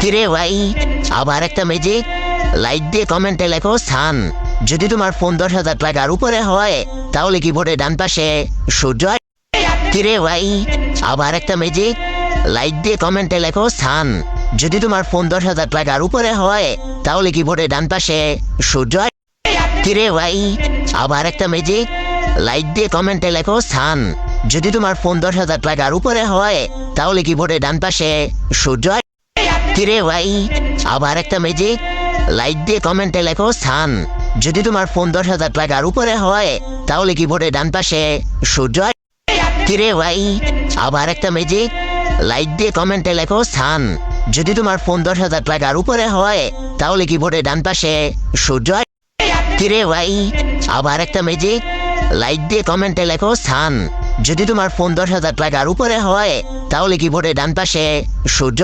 কিরে ভাই, আবার একটা ম্যাজিক। লাইক দিয়ে কমেন্টে লেখো সান। যদি তোমার ফোন 10,000 টাকার উপরে হয় তাহলে কিবোর্ডে ডান পাশে সূর্য। কিরে ভাই, আবার একটা ম্যাজিক। লাইক দিয়ে কমেন্টে লেখো সান। যদি তোমার ফোন 10,000 টাকার উপরে হয় তাহলে কিবোর্ডে ডান পাশে সূর্য। কিরে ভাই, আবার একটা ম্যাজিক। লাইক দিয়ে কমেন্টে লেখো সান। যদি তোমার ফোন 10,000 টাকার উপরে হয় তাহলে কিবোর্ডে ডান পাশে সূর্য। কিরে ভাই, আবার একটা ম্যাজিক। লাইক দিয়ে কমেন্টে লেখো সান। যদি তোমার ফোন 10,000 টাকার উপরে হয় তাহলে কিবোর্ডে ডান পাশে সূর্য। কিরে ভাই, আবার একটা ম্যাজিক। লাইক দিয়ে কমেন্টে লেখো সান। যদি তোমার ফোন 10,000 টাকার উপরে হয় তাহলে কিবোর্ডে ডান পাশে সূর্য। কিরে ভাই, আবার একটা ম্যাজিক। লাইক দিয়ে কমেন্টে লেখো সান। যদি তোমার ফোন 10,000 টাকার উপরে হয় তাহলে কিবোর্ডে ডান পাশে সূর্য।